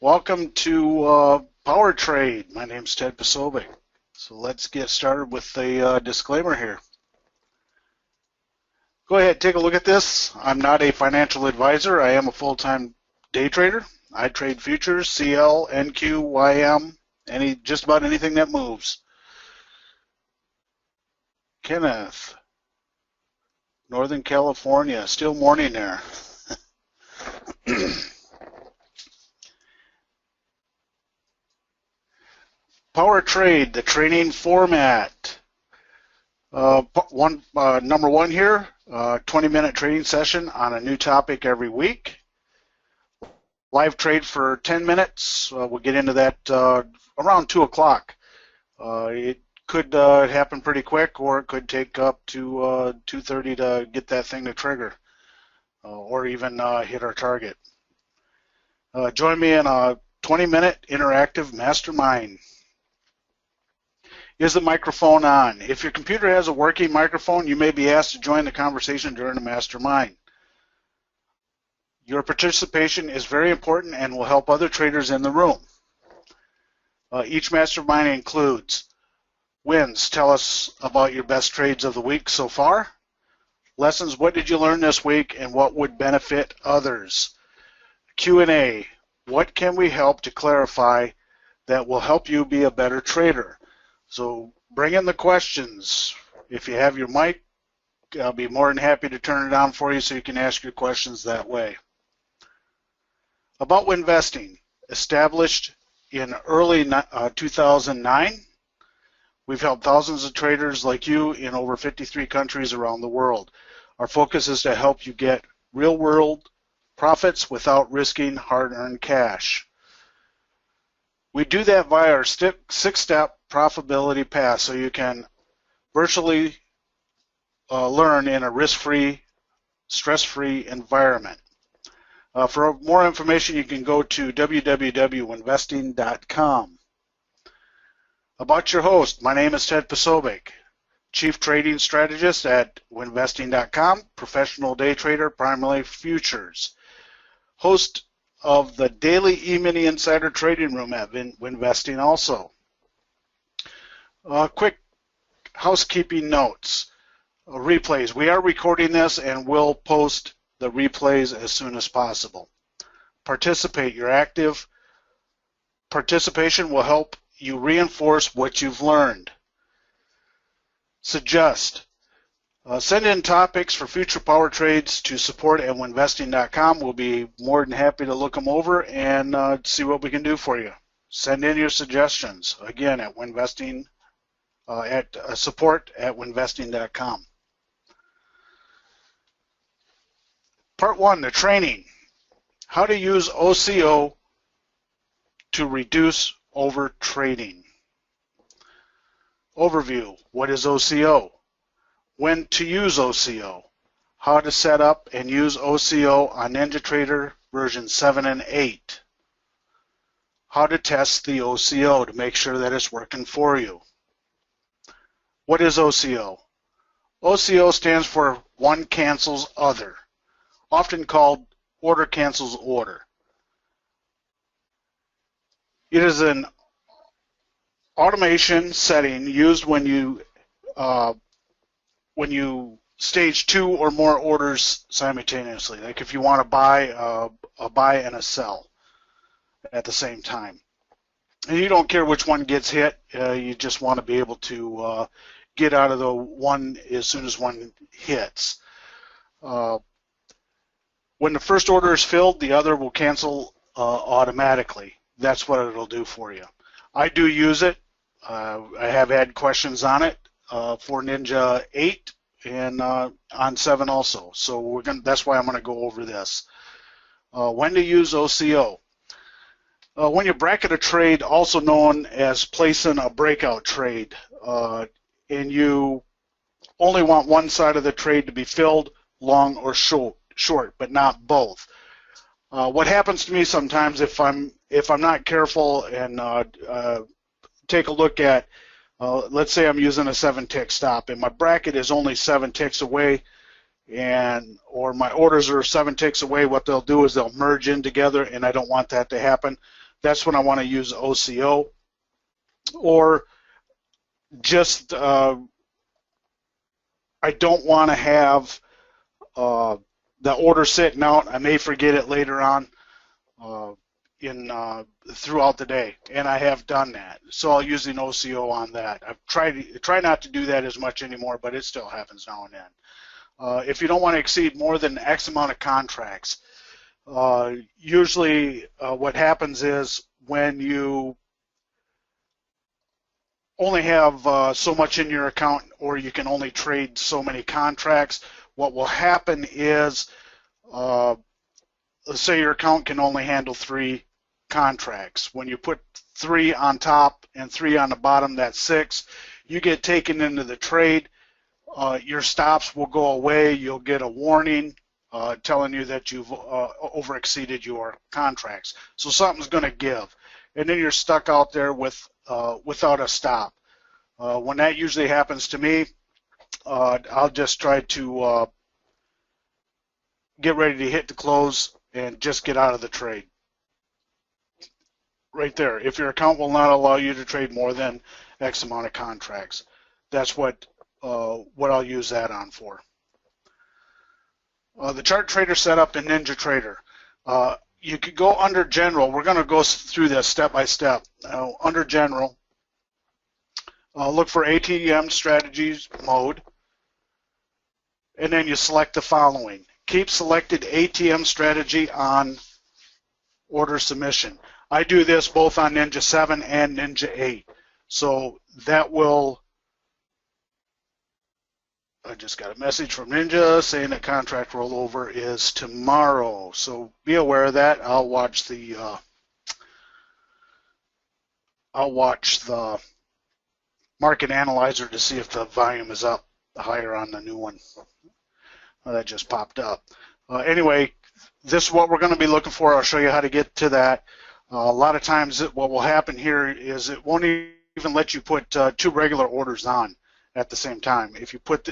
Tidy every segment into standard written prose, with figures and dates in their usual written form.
Welcome to PowerTrade. My name's Ted Posobiec. So let's get started with the disclaimer here. Go ahead, take a look at this. I'm not a financial advisor. I am a full-time day trader. I trade futures, CL, NQ, YM, just about anything that moves. Kenneth, Northern California, still morning there. PowerTrade, the training format. Number one here, 20-minute trading session on a new topic every week. Live trade for 10 minutes. We'll get into that around 2 o'clock. It could happen pretty quick, or it could take up to 2:30 to get that thing to trigger, or even hit our target. Join me in a 20-minute interactive mastermind. Is the microphone on? If your computer has a working microphone, you may be asked to join the conversation during the mastermind. Your participation is very important and will help other traders in the room. Each mastermind includes wins. Tell us about your best trades of the week so far. Lessons. What did you learn this week and what would benefit others? Q&A. What can we help to clarify that will help you be a better trader? So bring in the questions. If you have your mic, I'll be more than happy to turn it on for you so you can ask your questions that way. About WINvesting, established in early 2009, we've helped thousands of traders like you in over 53 countries around the world. Our focus is to help you get real-world profits without risking hard-earned cash. We do that via our six-step profitability path, so you can virtually learn in a risk-free, stress-free environment. For more information, you can go to www.winvesting.com. About your host, my name is Ted Posobiec, Chief Trading Strategist at WINvesting.com, professional day trader, primarily futures. Host of the daily E-mini insider trading room at WINvesting also. Quick housekeeping notes. Replays. We are recording this and will post the replays as soon as possible. Participate. Your active participation will help you reinforce what you've learned. Suggest. Send in topics for future power trades to support@winvesting.com. We'll be more than happy to look them over and see what we can do for you. Send in your suggestions, again, at WINvesting, at support@winvesting.com. Part 1, the training. How to use OCO to reduce overtrading. Overview. What is OCO? When to use OCO, how to set up and use OCO on NinjaTrader version 7 and 8, how to test the OCO to make sure that it's working for you. What is OCO? OCO stands for one cancels other, often called order cancels order. It is an automation setting used when you stage 2 or more orders simultaneously, like if you want to buy a buy and a sell at the same time. And you don't care which one gets hit, you just want to be able to get out of the one as soon as one hits. When the first order is filled, the other will cancel automatically. That's what it'll do for you. I do use it. I have had questions on it for Ninja 8 and on 7 also. So that's why I'm going to go over this. When to use OCO. When you bracket a trade, also known as placing a breakout trade, and you only want one side of the trade to be filled, long or short, but not both. What happens to me sometimes if I'm not careful and take a look at, let's say I'm using a 7-tick stop and my bracket is only 7 ticks away, or my orders are 7 ticks away, what they'll do is they'll merge in together, and I don't want that to happen. that's when I want to use OCO, or just I don't want to have the order sitting out. I may forget it later on throughout the day, and I have done that. So I'll use an OCO on that. I've try not to do that as much anymore, but it still happens now and then. If you don't want to exceed more than X amount of contracts, usually what happens is when you only have so much in your account, or you can only trade so many contracts, what will happen is, let's say your account can only handle 3 contracts. When you put 3 on top and 3 on the bottom, that's 6. You get taken into the trade, your stops will go away. You'll get a warning telling you that you've overexceeded your contracts. So something's going to give, and then you're stuck out there without a stop. When that usually happens to me, I'll just try to get ready to hit the close and just get out of the trade. Right there. If your account will not allow you to trade more than X amount of contracts, that's what I'll use that on for. The chart trader setup in NinjaTrader. You could go under General. We're going to go through this step by step. Under General, look for ATM strategies mode, and then you select the following. Keep selected ATM strategy on order submission. I do this both on Ninja 7 and Ninja 8. So that will, I just got a message from Ninja saying that contract rollover is tomorrow. So be aware of that. I'll watch the market analyzer to see if the volume is up higher on the new one. That just popped up. Anyway, this is what we're going to be looking for. I'll show you how to get to that. A lot of times what will happen here is it won't even let you put 2 regular orders on at the same time. If you put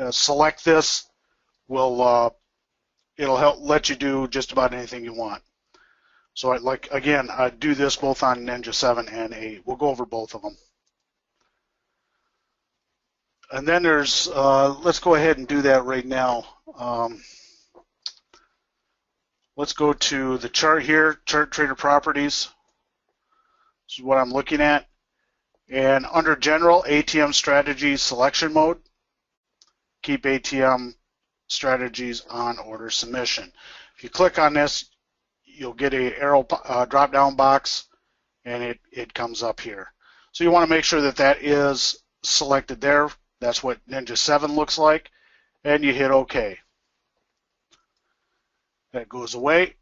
select this, it'll help let you do just about anything you want. So I do this both on Ninja 7 and 8. We'll go over both of them. And then there's, let's go ahead and do that right now. Let's go to the chart here, Chart Trader Properties. This is what I'm looking at. And under General, ATM Strategies Selection Mode, keep ATM Strategies on Order Submission. If you click on this, you'll get a arrow drop-down box, and it comes up here. So you want to make sure that that is selected there. That's what Ninja 7 looks like, and you hit OK. That goes away,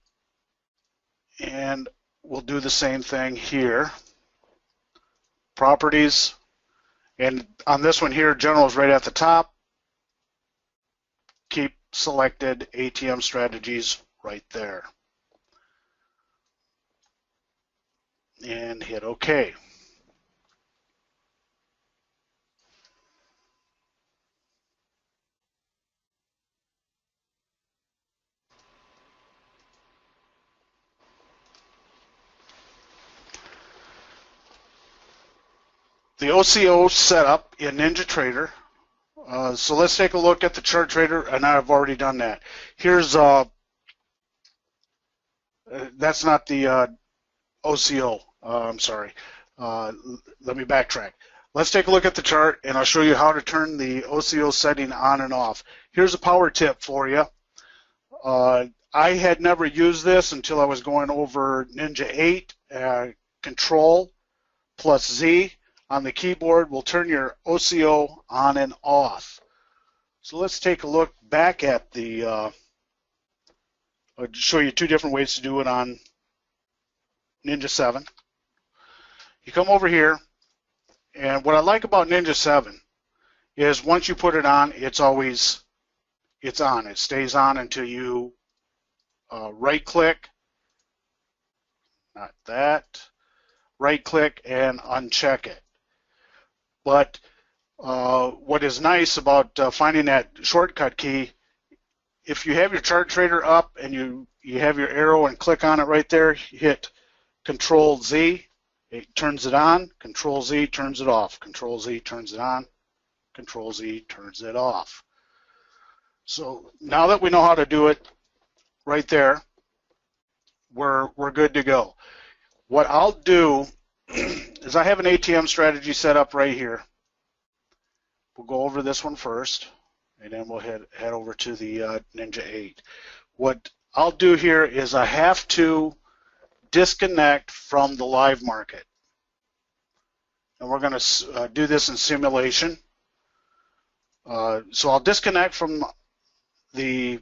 and we'll do the same thing here. Properties, and on this one here, General is right at the top. Keep selected ATM Strategies right there, and hit OK. The OCO setup in NinjaTrader. So let's take a look at the chart trader, and I've already done that. Here's that's not the OCO. I'm sorry. Let me backtrack. Let's take a look at the chart, and I'll show you how to turn the OCO setting on and off. Here's a power tip for you. I had never used this until I was going over Ninja 8. Control plus Z on the keyboard will turn your OCO on and off. So let's take a look back at the, I'll show you 2 different ways to do it on Ninja 7. You come over here, and what I like about Ninja 7 is once you put it on, it's on. It stays on until you right-click, not that, right-click and uncheck it. But what is nice about finding that shortcut key, if you have your chart trader up and you have your arrow and click on it right there, hit Control Z, it turns it on. Control Z turns it off. Control Z turns it on. Control Z turns it off. So now that we know how to do it right there, we're good to go. What I'll do is I have an ATM strategy set up right here. We'll go over this one first, and then we'll head over to the Ninja 8. What I'll do here is I have to disconnect from the live market. And we're going to do this in simulation. So I'll disconnect from the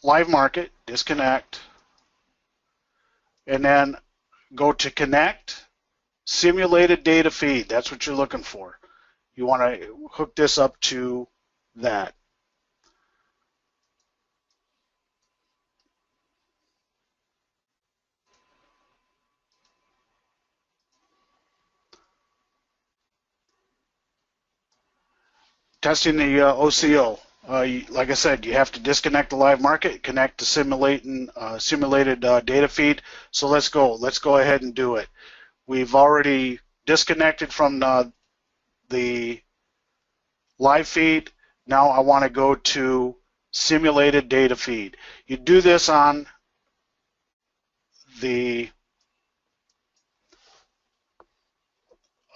live market, disconnect, and then go to connect, simulated data feed. That's what you're looking for. You want to hook this up to that. Testing the OCO. Like I said, you have to disconnect the live market, connect to simulated data feed. So let's go. Let's go ahead and do it. We've already disconnected from the live feed. Now I want to go to simulated data feed. You do this on the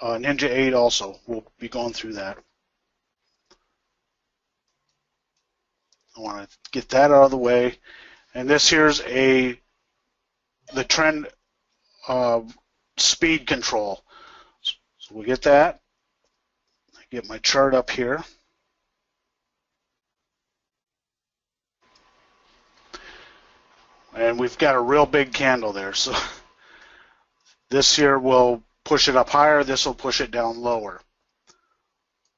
Ninja 8 also. We'll be going through that. I want to get that out of the way. And this here's the trend speed control. So we get that. I get my chart up here. And we've got a real big candle there. So this here will push it up higher. This will push it down lower.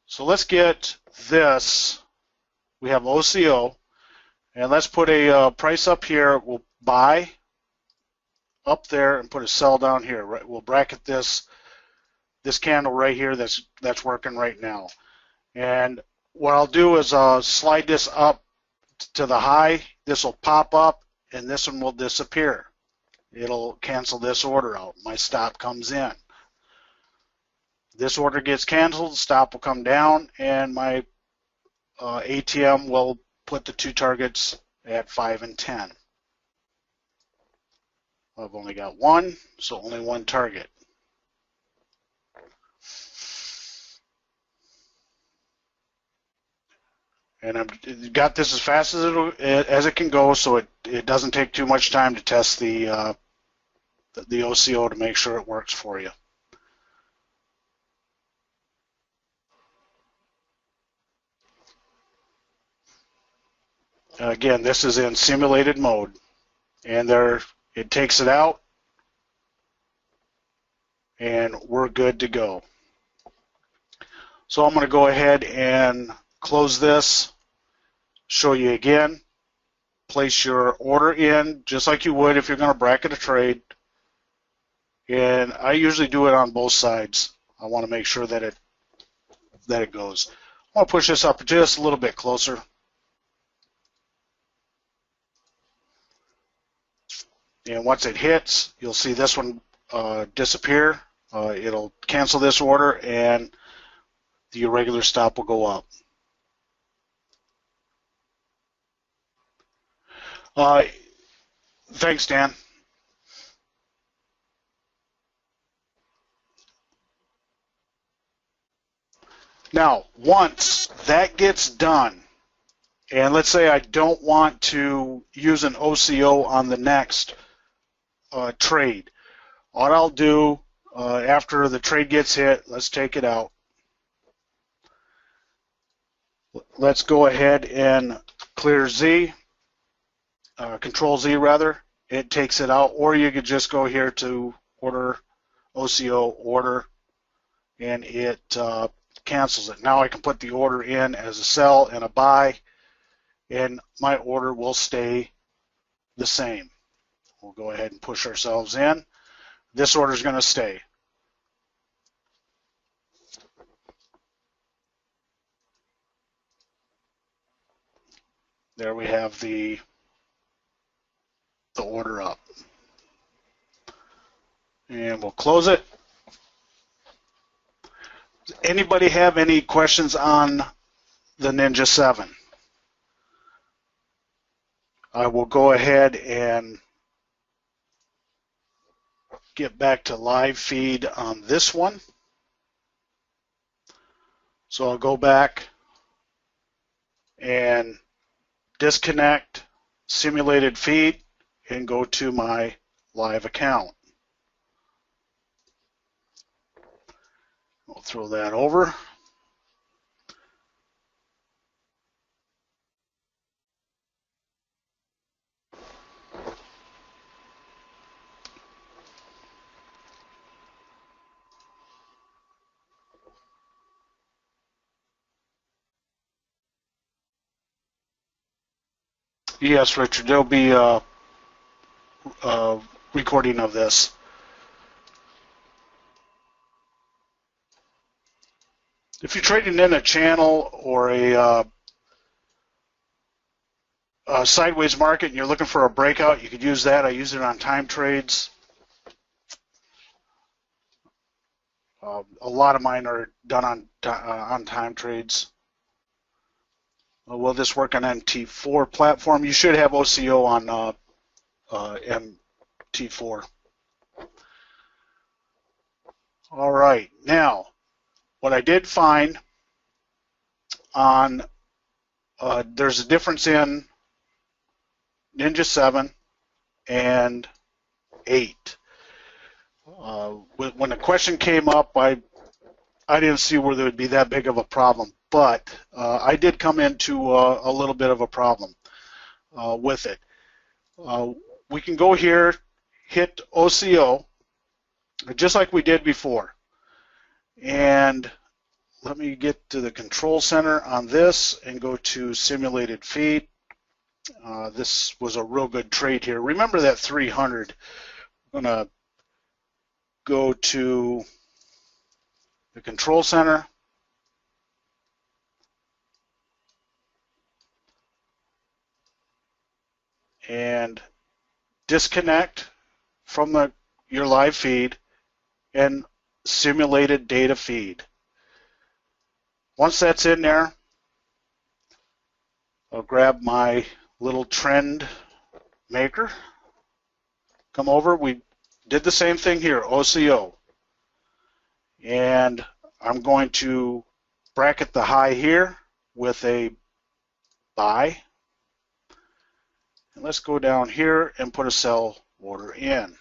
So let's get this. We have OCO, and let's put a price up here. We'll buy up there and put a sell down here. Right? We'll bracket this candle right here that's working right now. And what I'll do is slide this up to the high. This will pop up, and this one will disappear. It'll cancel this order out. My stop comes in. This order gets canceled, stop will come down, and my ATM will put the two targets at 5 and 10. I've only got one, so only one target. And I've got this as fast as it can go, so it doesn't take too much time to test the OCO to make sure it works for you. Again, this is in simulated mode, and it takes it out, and we're good to go. So I'm going to go ahead and close this, show you again. Place your order in just like you would if you're going to bracket a trade, and I usually do it on both sides. I want to make sure that it goes. I want to push this up just a little bit closer. And once it hits, you'll see this one disappear. It'll cancel this order, and the irregular stop will go up. Thanks, Dan. Now, once that gets done, and let's say I don't want to use an OCO on the next trade, what I'll do after the trade gets hit, let's take it out. Let's go ahead and clear Z, Control Z rather. It takes it out, or you could just go here to order, OCO order, and it cancels it. Now I can put the order in as a sell and a buy, and my order will stay the same. We'll go ahead and push ourselves in. This order is going to stay. There we have the order up. And we'll close it. Does anybody have any questions on the Ninja 7? I will go ahead and get back to live feed on this one. So I'll go back and disconnect simulated feed and go to my live account. I'll throw that over. Yes, Richard, there'll be a recording of this. If you're trading in a channel or a sideways market and you're looking for a breakout, you could use that. I use it on time trades. A lot of mine are done on time trades. Will this work on MT4 platform? You should have OCO on MT4. All right, now what I did find on there's a difference in Ninja 7 and 8. When the question came up, I didn't see where there would be that big of a problem, but I did come into a little bit of a problem with it. We can go here, hit OCO, just like we did before. And let me get to the control center on this and go to simulated feed. This was a real good trade here. Remember that 300. I'm going to go to the control center. And disconnect from your live feed and simulated data feed. Once that's in there, I'll grab my little trend maker, come over. We did the same thing here, OCO. And I'm going to bracket the high here with a buy. And let's go down here and put a sell order in.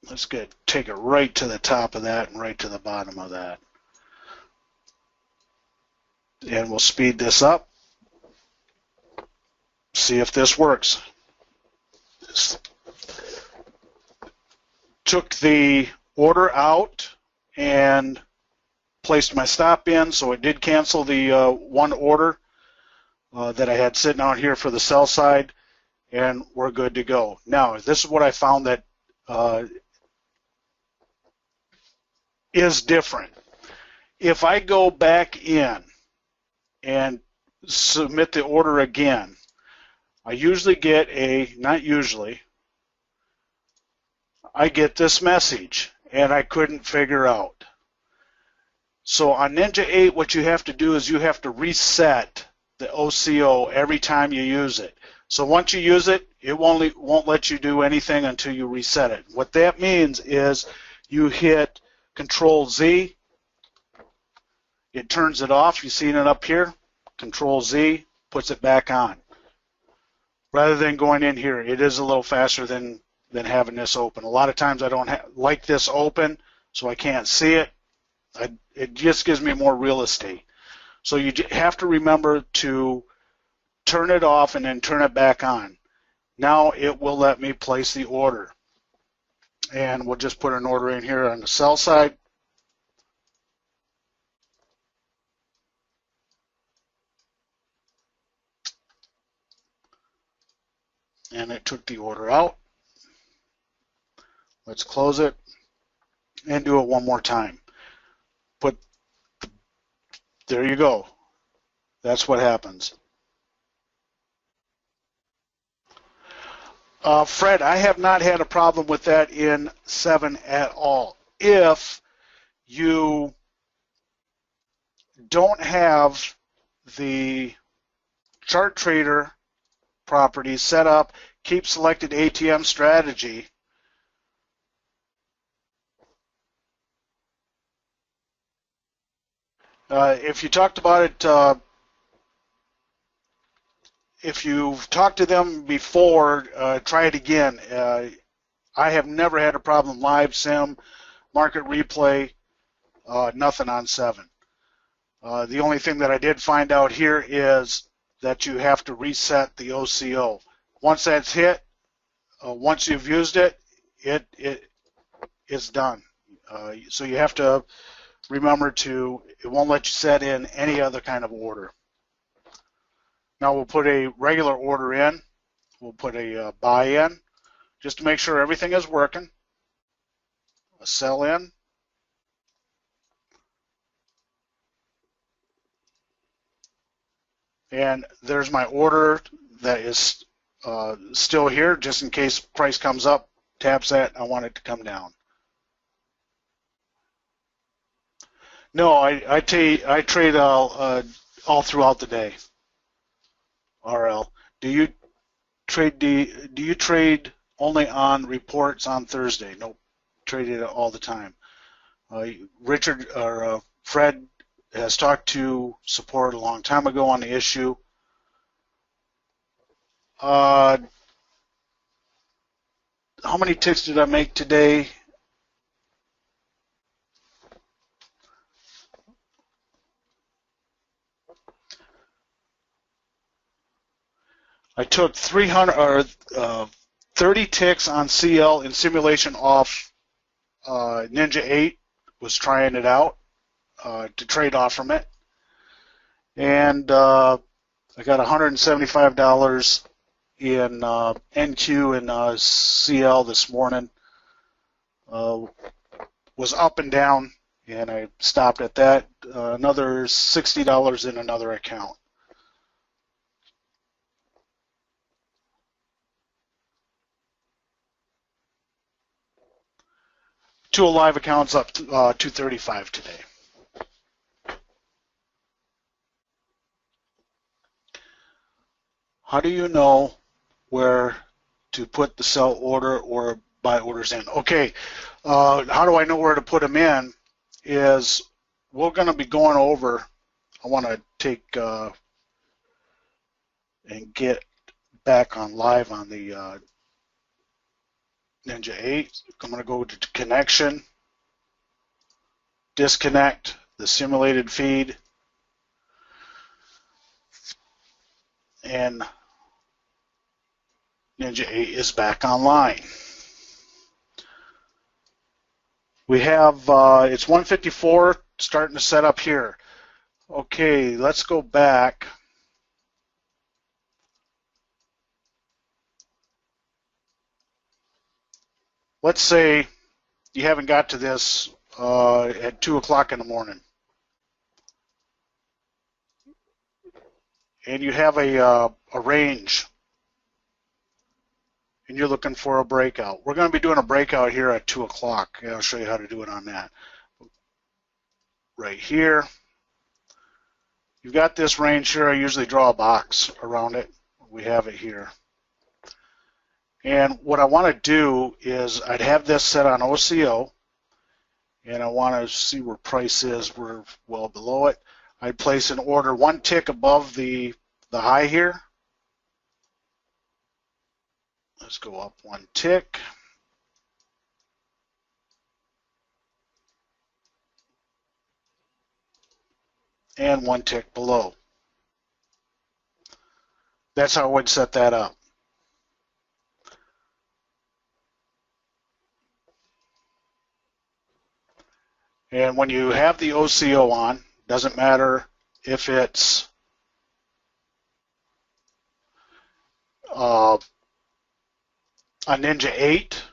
Let's take it right to the top of that and right to the bottom of that. And we'll speed this up. See if this works. Took the order out and placed my stop in, so it did cancel the one order that I had sitting out here for the sell side, and we're good to go. Now, this is what I found that is different. If I go back in and submit the order again, I usually get I get this message, and I couldn't figure out. So on Ninja 8, what you have to do is you have to reset the OCO every time you use it. So once you use it, it won't let you do anything until you reset it. What that means is you hit Control Z, it turns it off. You see it up here? Control Z puts it back on. Rather than going in here, it is a little faster than having this open. A lot of times I don't like this open, so I can't see it. It just gives me more real estate. So you have to remember to turn it off and then turn it back on. Now it will let me place the order. And we'll just put an order in here on the sell side. And it took the order out. Let's close it and do it one more time. But there you go. That's what happens. Fred, I have not had a problem with that in 7 at all. If you don't have the chart trader properties set up, keep selected ATM strategy, if you talked about it, if you've talked to them before, try it again. I have never had a problem live sim, market replay, nothing on 7. The only thing that I did find out here is that you have to reset the OCO. Once that's hit, once you've used it, it's done. So you have to remember it won't let you set in any other kind of order. Now we'll put a regular order in. We'll put a buy in just to make sure everything is working. A sell in. And there's my order that is still here, just in case price comes up, taps that, I want it to come down. No, I trade all throughout the day. RL. Do you trade only on reports on Thursday? Nope. Trade it all the time. Richard or Fred has talked to support a long time ago on the issue. How many ticks did I make today? I took 30 ticks on CL in simulation off Ninja 8, was trying it out to trade off from it. And I got $175 in NQ and CL this morning. Was up and down, and I stopped at that. Another $60 in another account. Two live accounts up to 235 today. How do you know where to put the sell order or buy orders in? Okay, how do I know where to put them in? Is we're going to be going over. I want to take and get back on live on the Ninja 8. I'm going to go to connection, disconnect the simulated feed, and Ninja 8 is back online. We have, it's 1:54, starting to set up here. Okay, let's go back. Let's say you haven't got to this at 2 o'clock in the morning. And you have a range. And you're looking for a breakout. We're going to be doing a breakout here at 2 o'clock. I'll show you how to do it on that. Right here. You've got this range here. I usually draw a box around it. We have it here. And what I want to do is I'd have this set on OCO, and I want to see where price is. We're well below it. I'd place an order 1 tick above the high here. Let's go up 1 tick. And 1 tick below. That's how I would set that up. And when you have the OCO on, doesn't matter if it's a Ninja 8.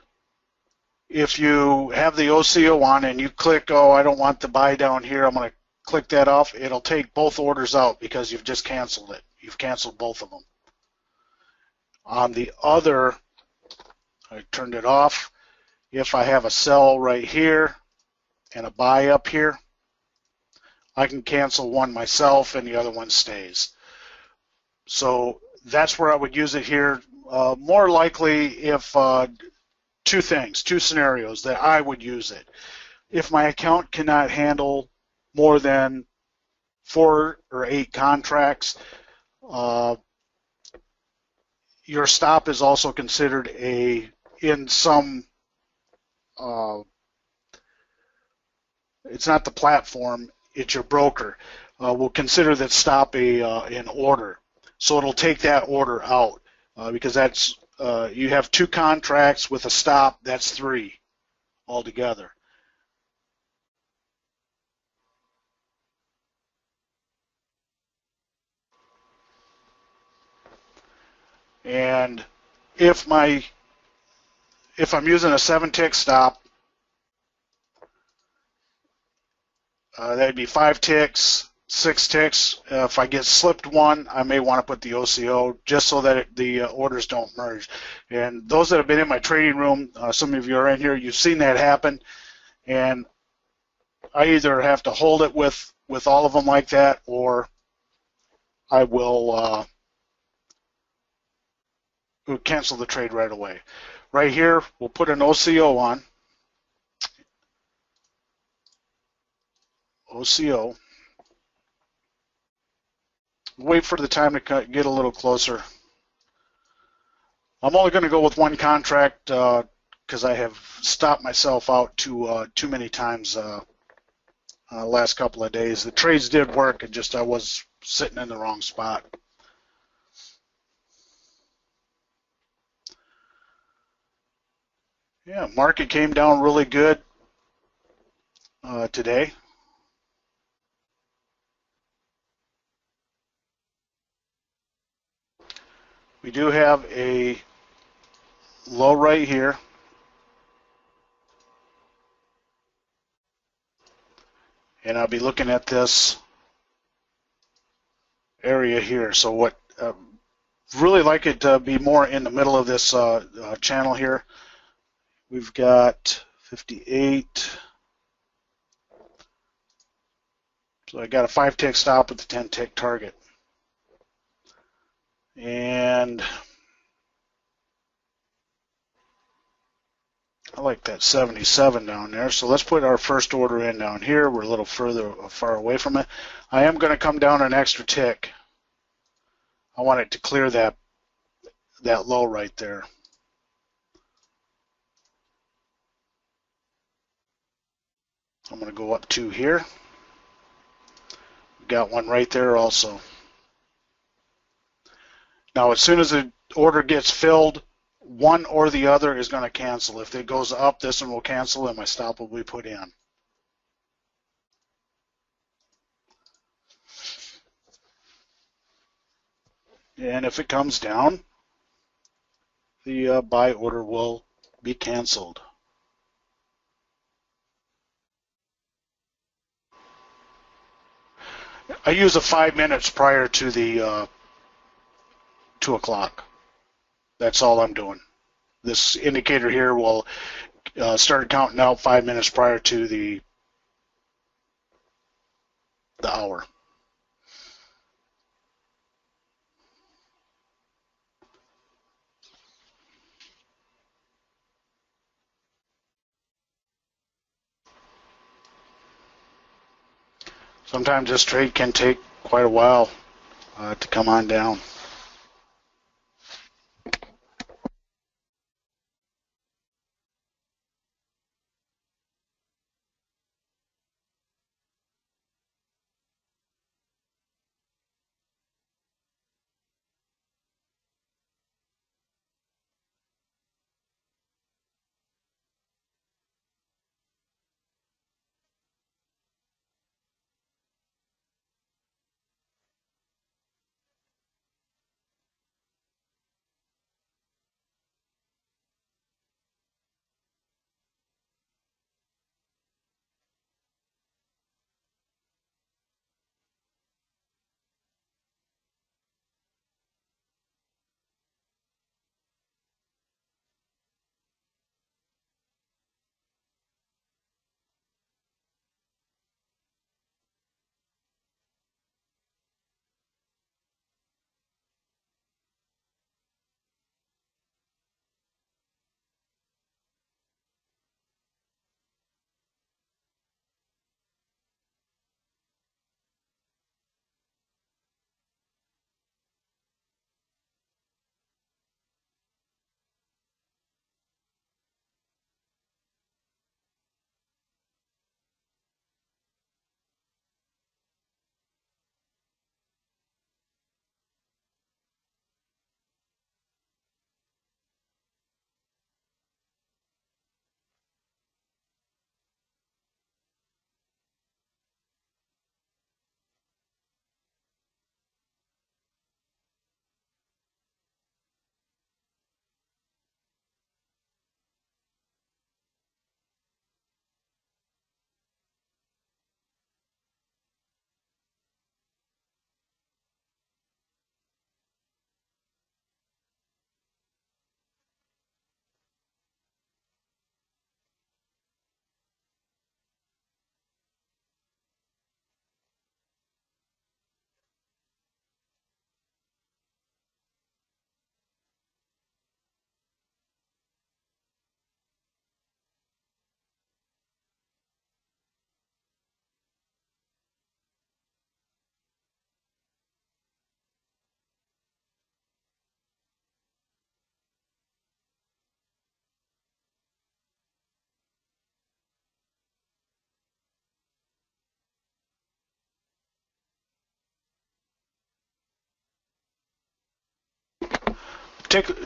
If you have the OCO on and you click, oh, I don't want the buy down here, I'm going to click that off, it'll take both orders out because you've just canceled it. You've canceled both of them. On the other I turned it off. If I have a sell right here and a buy up here, I can cancel one myself and the other one stays. So that's where I would use it here. More likely if two scenarios that I would use it. If my account cannot handle more than 4 or 8 contracts, your stop is also considered in some, it's not the platform, it's your broker. Will consider that stop an order. So it'll take that order out because that's, you have 2 contracts with a stop, that's 3 altogether. And if I'm using a 7-tick stop, that'd be 5 ticks, 6 ticks. If I get slipped one, I may want to put the OCO just so that the orders don't merge. And those that have been in my trading room, some of you are in here, you've seen that happen. And I either have to hold it with all of them like that, or I will cancel the trade right away. Right here, we'll put an OCO on. OCO. Wait for the time to get a little closer. I'm only going to go with 1 contract because I have stopped myself out too many times last couple of days. The trades did work, and just I was sitting in the wrong spot. Yeah, market came down really good today. We do have a low right here. And I'll be looking at this area here. So what really like it to be more in the middle of this channel here. We've got 58. So I got a 5-tick stop with the 10-tick target. And I like that 77 down there. So let's put our first order in down here. We're a little far away from it. I am going to come down an extra tick. I want it to clear that low right there. I'm going to go up 2 here. Got one right there also. Now, as soon as the order gets filled, one or the other is going to cancel. If it goes up, this one will cancel and my stop will be put in. And if it comes down, the buy order will be canceled. I use a 5 minutes prior to the 2 o'clock. That's all I'm doing. This indicator here will start counting out 5 minutes prior to the hour. Sometimes this trade can take quite a while to come on down.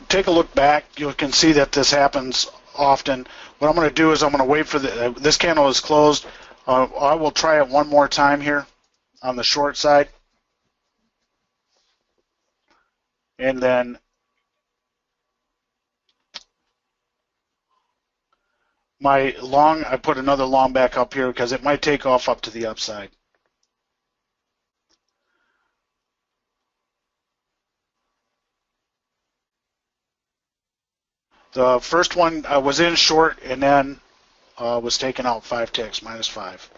take a look back. You can see that this happens often. What I'm going to do is I'm going to wait for this candle is closed. I will try it one more time here on the short side, and then my long, I put another long back up here because it might take off up to the upside. The first one was in short and then was taken out 5 ticks, -5.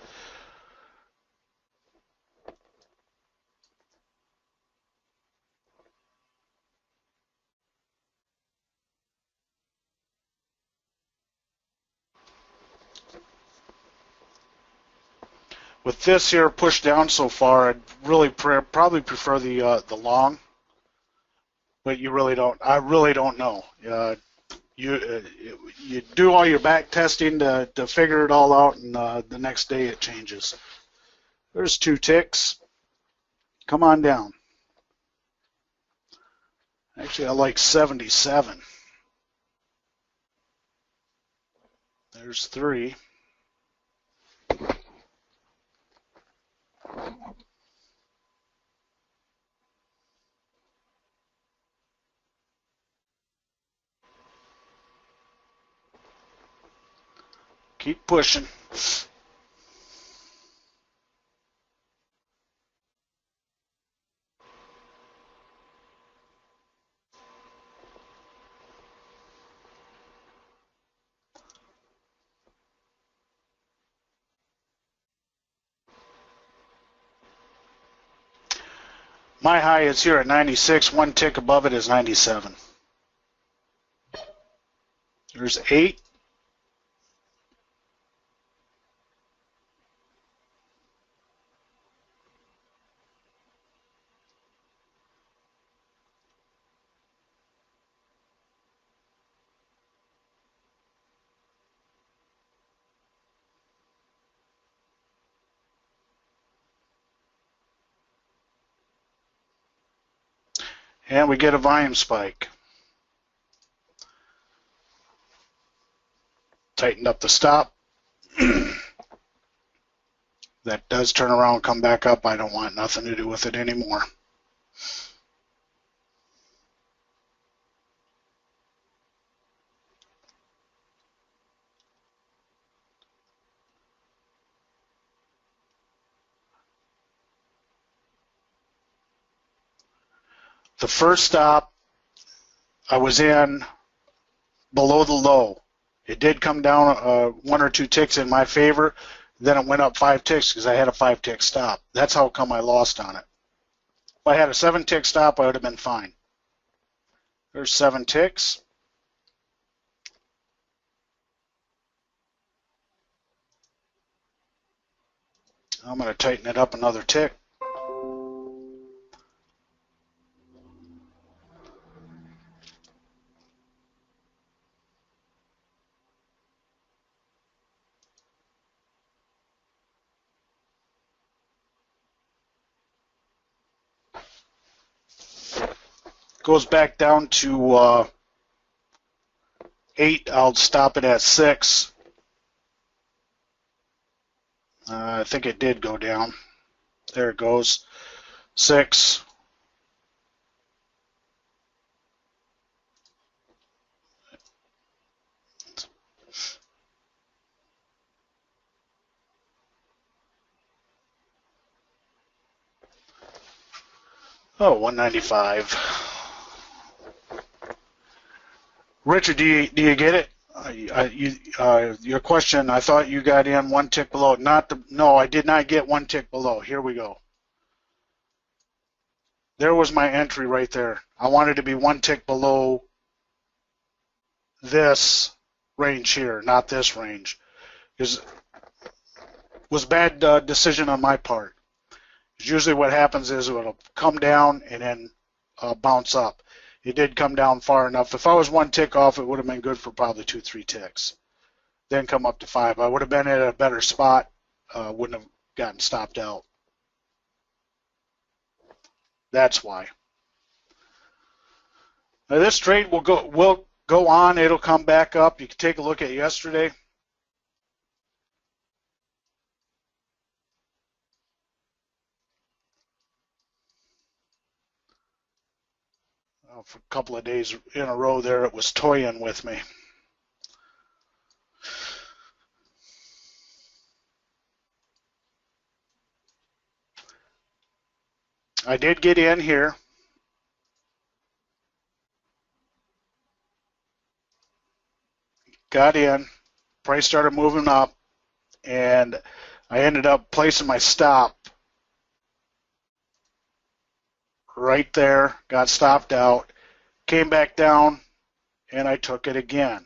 With this here pushed down so far, I'd really probably prefer the long, but you really don't. I really don't know. You do all your back testing to figure it all out, and the next day it changes. There's 2 ticks. Come on down. Actually, I like 77. There's 3. Keep pushing. My high is here at 96. 1 tick above it is 97. There's 8. And we get a volume spike. Tightened up the stop. That does turn around and come back up. I don't want nothing to do with it anymore. The first stop, I was in below the low. It did come down 1 or 2 ticks in my favor. Then it went up 5 ticks because I had a 5 tick stop. That's how come I lost on it. If I had a 7 tick stop, I would have been fine. There's 7 ticks. I'm going to tighten it up another tick. Goes back down to 8. I'll stop it at 6. I think it did go down. There it goes. 6. Oh, 195. Richard, do you get it? Your question, I thought you got in 1 tick below. No, I did not get 1 tick below. Here we go. There was my entry right there. I wanted to be 1 tick below this range here, not this range. It was a bad decision on my part. Usually what happens is it'll come down and then bounce up. It did come down far enough. If I was 1 tick off, it would have been good for probably 2, 3 ticks. Then come up to 5. I would have been at a better spot. Wouldn't have gotten stopped out. That's why. Now this trade will go on. It'll come back up. You can take a look at yesterday. For a couple of days in a row there, it was toying with me. I did get in here. Got in. Price started moving up, and I ended up placing my stop right there. Got stopped out. Came back down, and I took it again.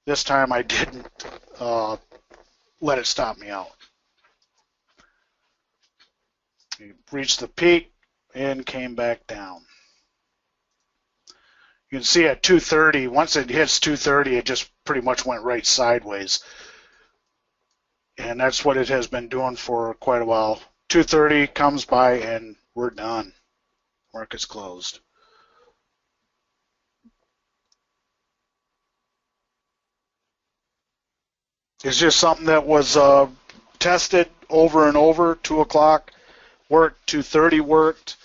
This time I didn't let it stop me out. It reached the peak and came back down. You can see at 230, once it hits 230, it just pretty much went right sideways. And that's what it has been doing for quite a while. 230 comes by and we're done. Market's closed. It's just something that was tested over and over. 2 o'clock worked, 2:30 worked.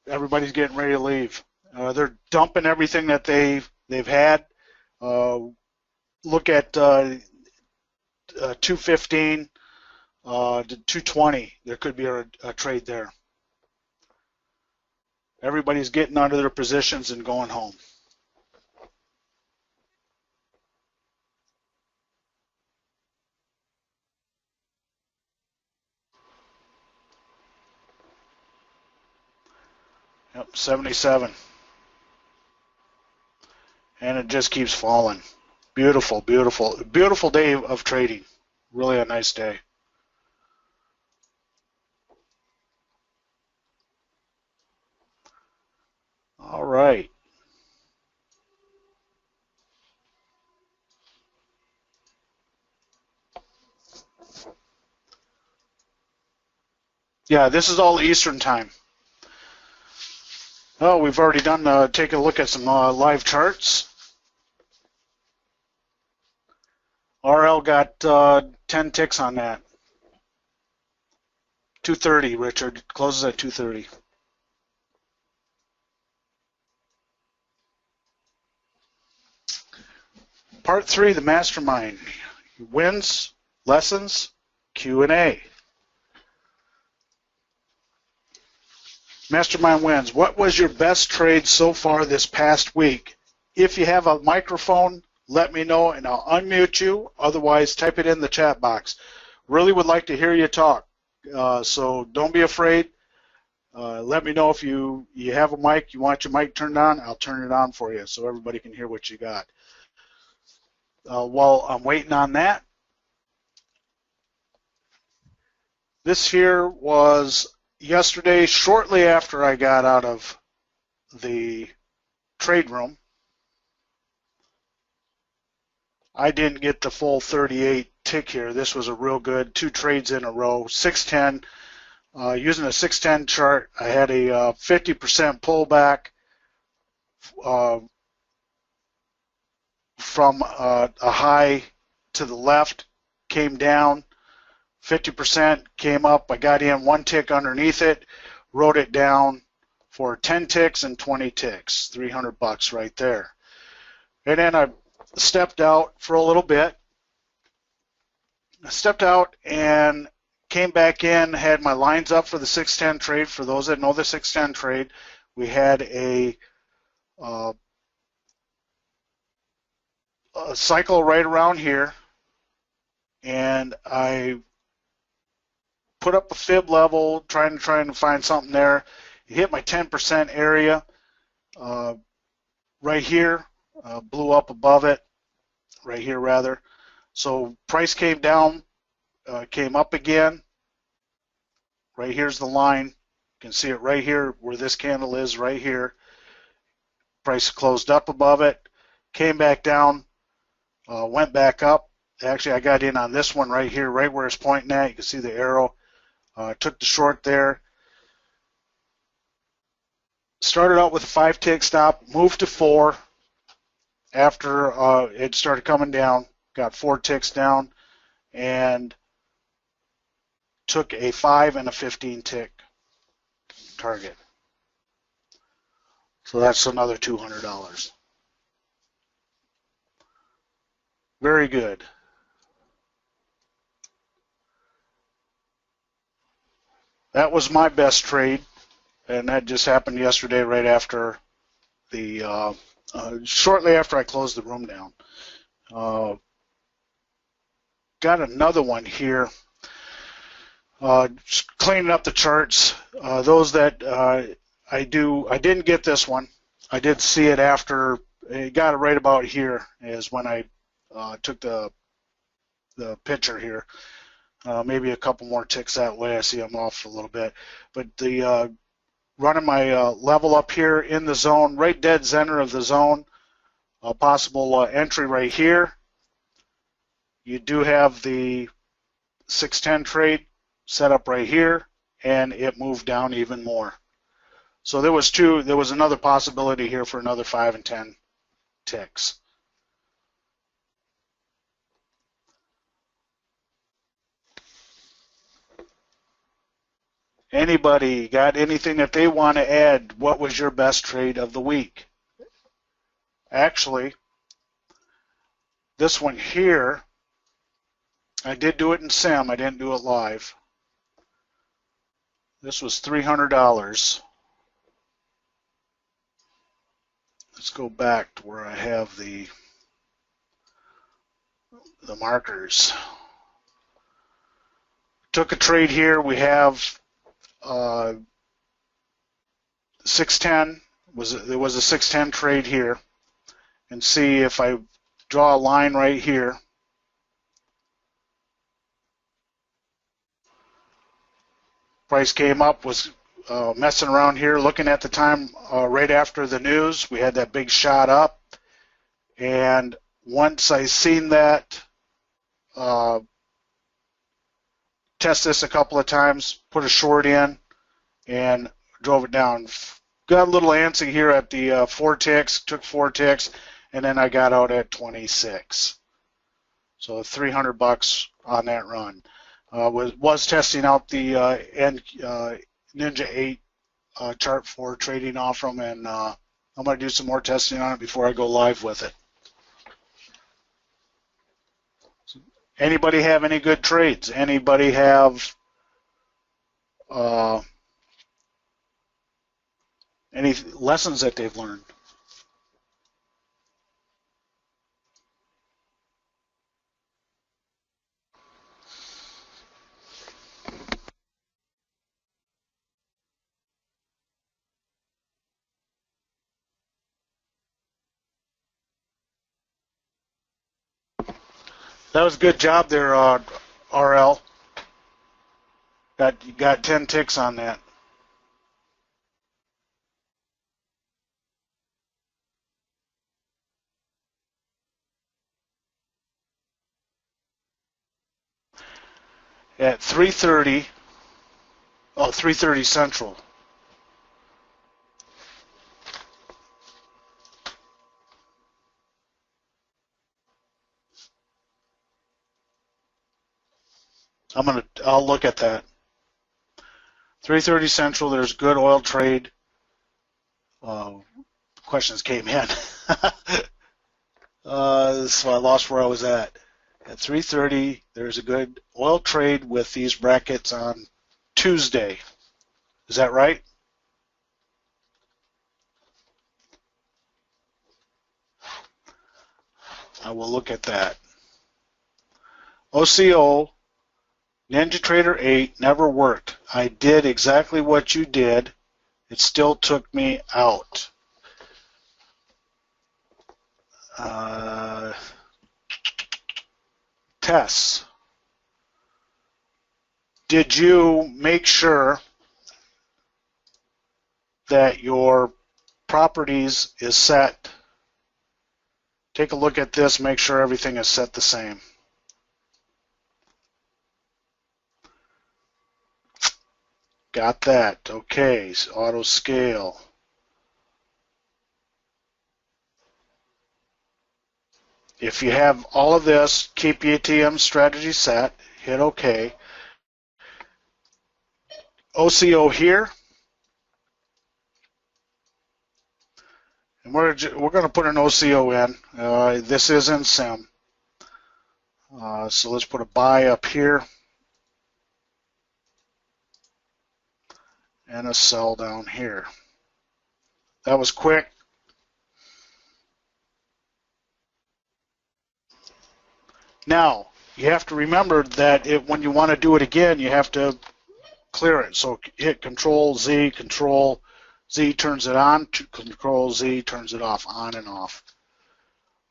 Everybody's getting ready to leave. They're dumping everything that they've had. Look at 215 to 220. There could be a trade there. Everybody's getting out of their positions and going home. Yep, 77. And it just keeps falling. Beautiful, beautiful, beautiful day of trading. Really a nice day. All right. Yeah, this is all Eastern time. Oh, we've already done, taken a look at some live charts. RL got 10 ticks on that. 230, Richard. Closes at 230. Part 3, the Mastermind. Wins, lessons, Q&A. Mastermind wins. What was your best trade so far this past week? If you have a microphone, let me know and I'll unmute you. Otherwise, type it in the chat box. Really would like to hear you talk. So don't be afraid. Let me know if you have a mic, you want your mic turned on, I'll turn it on for you so everybody can hear what you got. While I'm waiting on that, this here was yesterday, shortly after I got out of the trade room. I didn't get the full 38 tick here. This was a real good 2 trades in a row. 610, using a 610 chart, I had a 50% pullback from a high to the left, came down. 50% came up. I got in 1 tick underneath it, wrote it down for 10 ticks and 20 ticks, $300 right there. And then I stepped out for a little bit. I stepped out and came back in, had my lines up for the 610 trade. For those that know the 610 trade, we had a cycle right around here, and I put up a fib level, trying to find something there. It hit my 10% area right here, blew up above it, right here rather. So price came down, came up again. Right here's the line. You can see it right here where this candle is, right here. Price closed up above it, came back down, went back up. Actually, I got in on this one right here, right where it's pointing at. You can see the arrow. Took the short there. started out with a 5 tick stop, moved to 4 after it started coming down, got 4 ticks down, and took a 5 and a 15 tick target. So that's another $200. Very good. That was my best trade, and that just happened yesterday right after the shortly after I closed the room down. Got another one here. Just cleaning up the charts. Those that I didn't get this one. I did see it after. It got it right about here is when I took the picture here. Maybe a couple more ticks that way. I see I'm off a little bit, but the running my level up here in the zone, right dead center of the zone. A possible entry right here. You do have the 610 trade set up right here, and it moved down even more. So there was another possibility here for another 5 and 10 ticks. Anybody got anything that they want to add? What was your best trade of the week? Actually, this one here, I did do it in Sim. I didn't do it live. This was $300. Let's go back to where I have the markers. Took a trade here. We have 610. There was a 610 trade here, and see if I draw a line right here. Price came up, was messing around here, looking at the time right after the news. We had that big shot up, and once I seen that, test this a couple of times, put a short in, and drove it down. Got a little antsy here at the 4 ticks, took 4 ticks, and then I got out at 26. So $300 on that run. Was testing out the Ninja 8 chart for trading off from, and I'm going to do some more testing on it before I go live with it. Anybody have any good trades? Anybody have any lessons that they've learned? That was a good job there, RL. You got 10 ticks on that. At 3:30, 3:30 Central. I'll look at that. 3:30 Central. There's good oil trade. Questions came in. So I lost where I was at. At 3:30, there's a good oil trade with these brackets on Tuesday. Is that right? I will look at that. OCO, Ninja Trader 8 never worked. I did exactly what you did. It still took me out. Tests. Did you make sure that your properties is set? Take a look at this, make sure everything is set the same. Got that. Okay, so Autoscale. If you have all of this, keep ATM strategy set, hit OK. OCO here, and we're going to put an OCO in. This is in Sim, so let's put a buy up here and a sell down here. That was quick. Now you have to remember that when you want to do it again, you have to clear it. So hit Control Z turns it on, Control Z turns it off, on and off.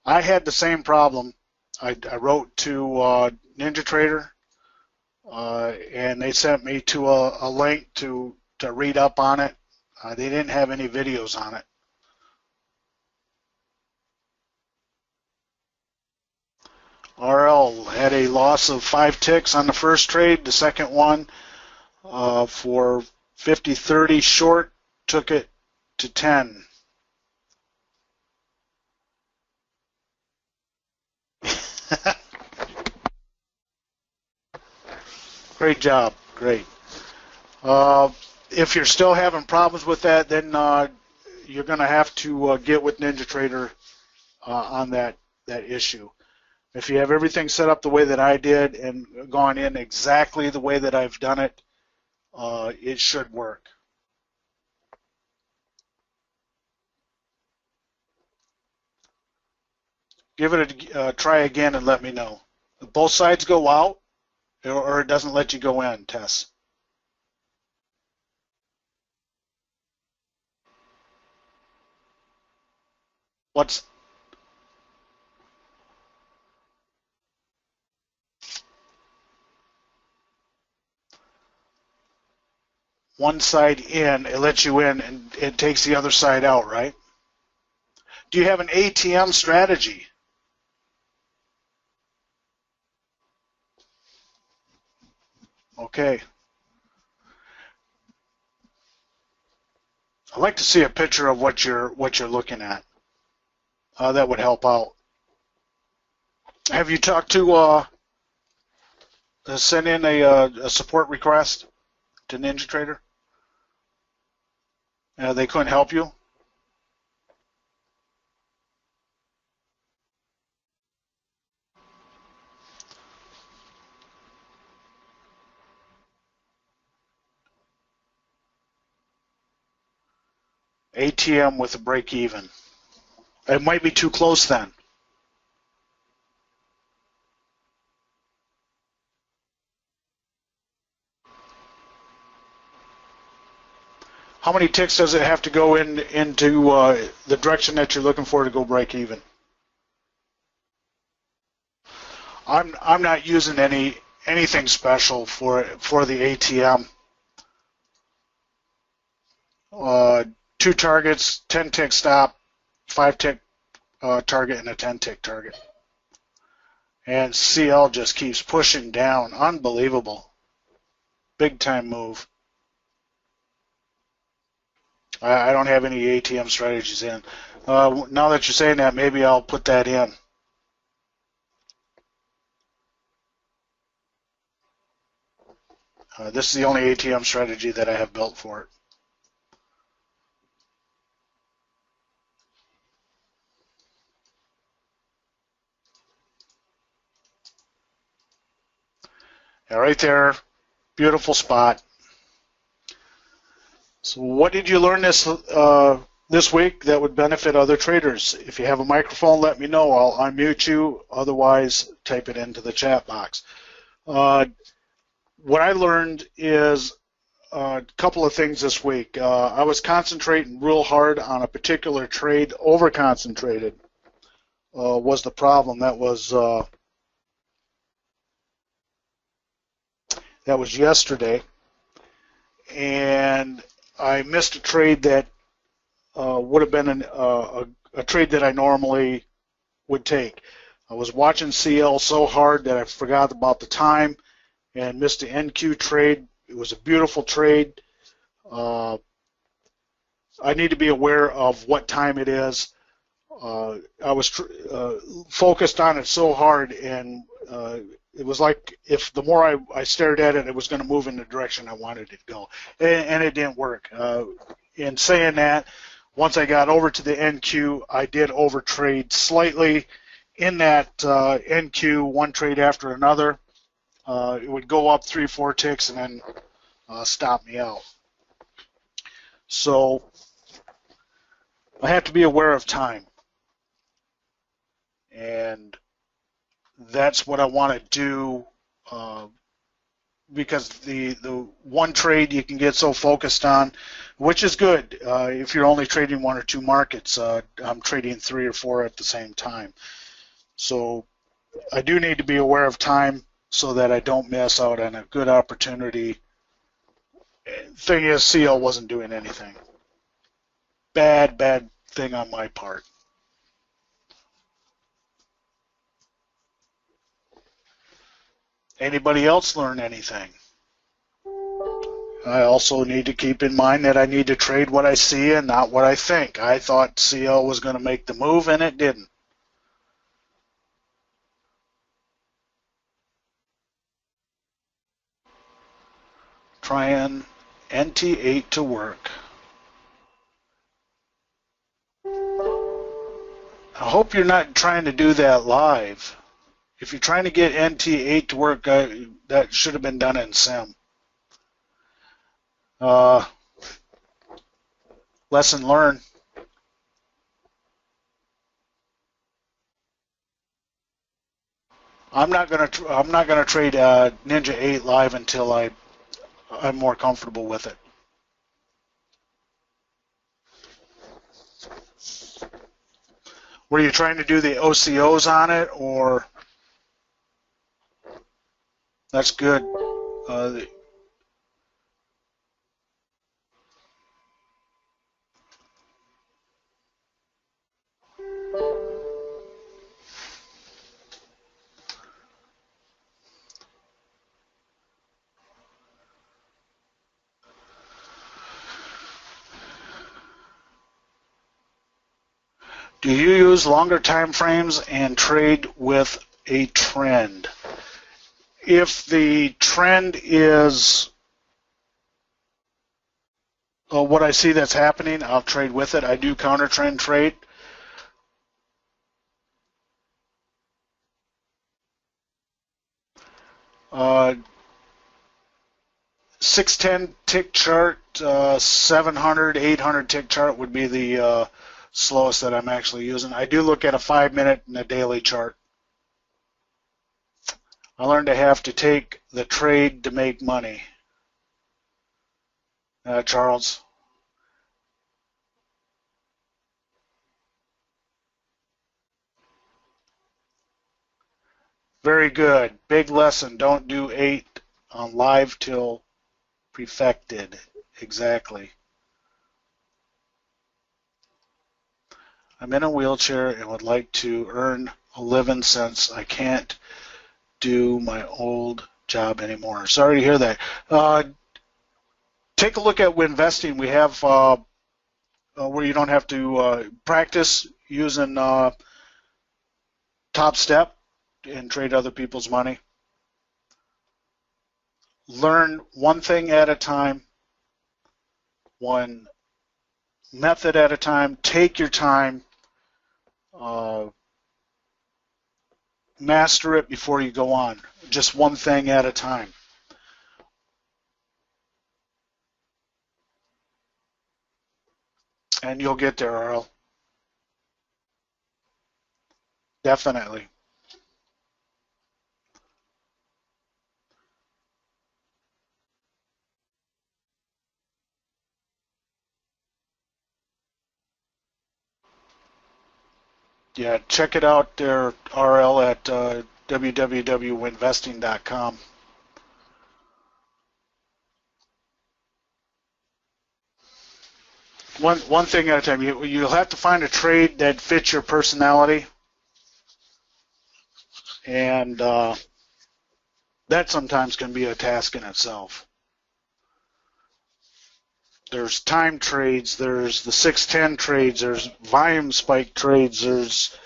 I had the same problem. I wrote to NinjaTrader, and they sent me to a link to read up on it. They didn't have any videos on it. RL had a loss of 5 ticks on the first trade. The second one for 50-30 short took it to 10. Great job, great. If you're still having problems with that, then you're going to have to get with NinjaTrader on that issue. If you have everything set up the way that I did and gone in exactly the way that I've done it, it should work. Give it a try again and let me know. Both sides go out, or it doesn't let you go in, Tess? What's one side in, it lets you in, and it takes the other side out, right? Do you have an ATM strategy? Okay. I'd like to see a picture of what you're looking at. That would help out. Have you talked to send in a support request to NinjaTrader? They couldn't help you? ATM with a break even. It might be too close then. How many ticks does it have to go into the direction that you're looking for to go break even? I'm not using anything special for the ATM. 2 targets, 10 tick stop, 5 tick target, and a 10 tick target. And CL just keeps pushing down. Unbelievable. Big time move. I don't have any ATM strategies in. Now that you're saying that, maybe I'll put that in. This is the only ATM strategy that I have built for it. Yeah, right there, beautiful spot. So what did you learn this week that would benefit other traders? If you have a microphone, let me know. I'll unmute you. Otherwise, type it into the chat box. What I learned is a couple of things this week. I was concentrating real hard on a particular trade. Over-concentrated was the problem. That was yesterday. And I missed a trade that would have been a trade that I normally would take. I was watching CL so hard that I forgot about the time and missed the NQ trade. It was a beautiful trade. I need to be aware of what time it is. I was focused on it so hard, and it was like if the more I stared at it, it was going to move in the direction I wanted it to go, and it didn't work. In saying that, once I got over to the NQ, I did overtrade slightly in that NQ, one trade after another. It would go up 3-4 ticks and then stop me out. So I have to be aware of time. And that's what I want to do, because the one trade you can get so focused on, which is good if you're only trading 1 or 2 markets. I'm trading 3 or 4 at the same time. So I do need to be aware of time so that I don't miss out on a good opportunity. Thing is, CL wasn't doing anything. Bad thing on my part. Anybody else learn anything? I also need to keep in mind that I need to trade what I see and not what I think. I thought CL was going to make the move, and it didn't. Trying NT8 to work. I hope you're not trying to do that live. If you're trying to get NT8 to work, that should have been done in Sim. Lesson learned. I'm not gonna trade Ninja 8 live until I'm more comfortable with it. Were you trying to do the OCOs on it, or? That's good. Do you use longer time frames and trade with a trend? If the trend is what I see that's happening, I'll trade with it. I do counter trend trade. Uh, 610 tick chart, 700, 800 tick chart would be the slowest that I'm actually using. I do look at a 5-minute and a daily chart. I learned to have to take the trade to make money. Charles. Very good. Big lesson. Don't do 8 on live till perfected. Exactly. I'm in a wheelchair and would like to earn a living since I can't do my old job anymore. Sorry to hear that. Take a look at WINvesting. We have where you don't have to practice using Top Step and trade other people's money. Learn one thing at a time, one method at a time. Take your time. Master it before you go on. Just one thing at a time. And you'll get there, Earl. Definitely. Yeah, check it out, their RL at www.winvesting.com. One thing at a time. You'll have to find a trade that fits your personality, and that sometimes can be a task in itself. There's time trades, there's the 610 trades, there's volume spike trades, there's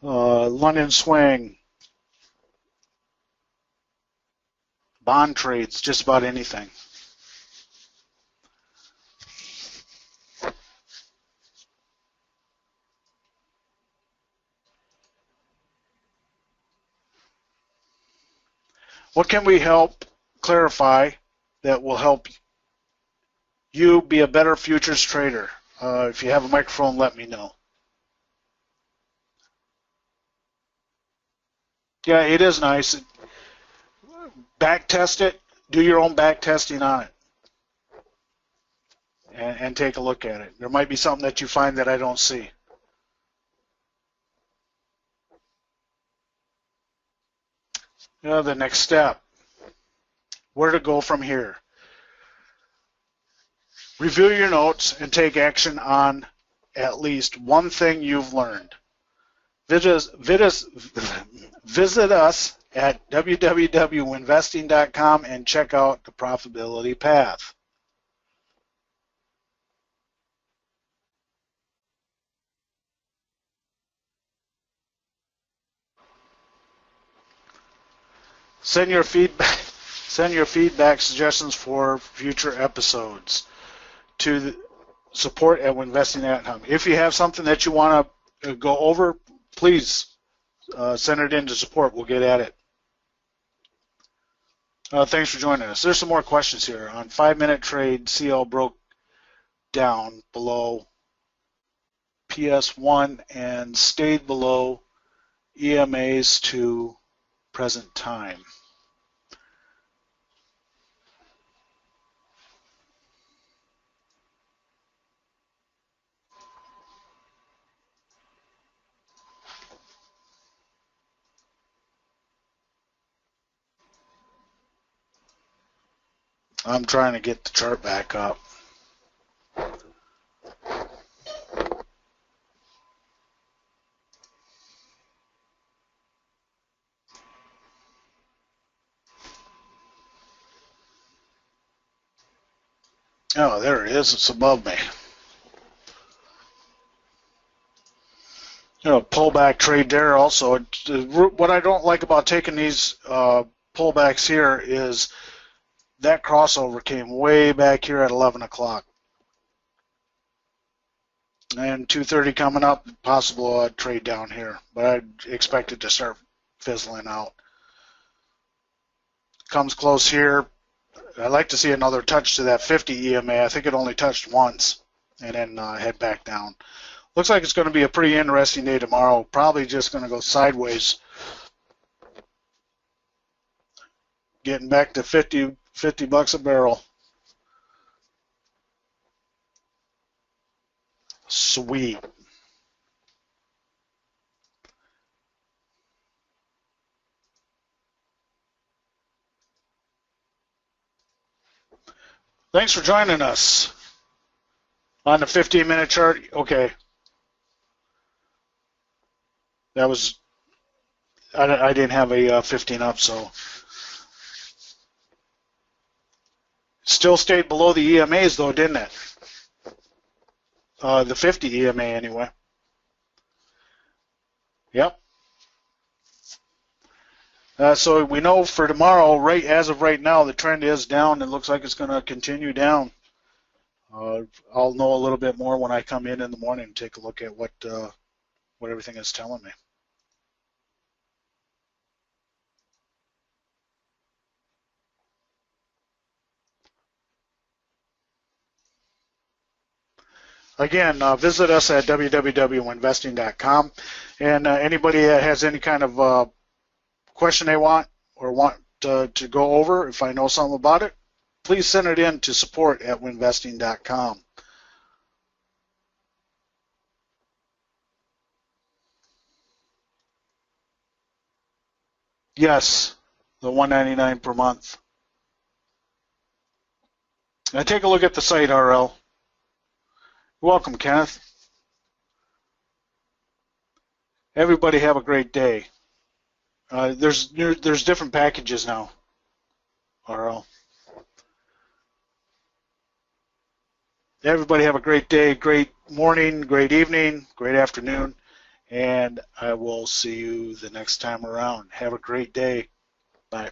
London swing, bond trades, just about anything. What can we help clarify that will help you be a better futures trader? If you have a microphone, let me know. Yeah, it is nice. Back test it. Do your own back testing on it. And take a look at it. There might be something that you find that I don't see. The next step. Where to go from here. Review your notes and take action on at least one thing you've learned. Visit us at www.winvesting.com and check out the profitability path. Send your feedback suggestions for future episodes to support@winvesting.com. If you have something that you want to go over, please send it in to support. We'll get at it. Thanks for joining us. There's some more questions here. On 5-minute trade, CL broke down below PS1 and stayed below EMAs to present time. I'm trying to get the chart back up. Oh, there it is. It's above me. Pullback trade there also. What I don't like about taking these pullbacks here is that crossover came way back here at 11 o'clock. And 2:30 coming up, possible trade down here. But I expect it to start fizzling out. Comes close here. I'd like to see another touch to that 50 EMA. I think it only touched once and then head back down. Looks like it's going to be a pretty interesting day tomorrow. Probably just going to go sideways. Getting back to 50 bucks a barrel. Sweet. Thanks for joining us on the 15-minute chart. Okay. That was, I didn't have a 15 up, so. Still stayed below the EMAs though, didn't it? The 50 EMA anyway. Yep. So we know for tomorrow, right as of right now, the trend is down. It looks like it's going to continue down. I'll know a little bit more when I come in the morning and take a look at what everything is telling me. Again, visit us at www.winvesting.com, and anybody that has any kind of question they want to go over, if I know something about it, please send it in to support@winvesting.com. Yes, the $199 per month. Now take a look at the site, RL. You're welcome, Kenneth. Everybody have a great day. There's different packages now, RL. Everybody have a great day, great morning, great evening, great afternoon, and I will see you the next time around. Have a great day. Bye.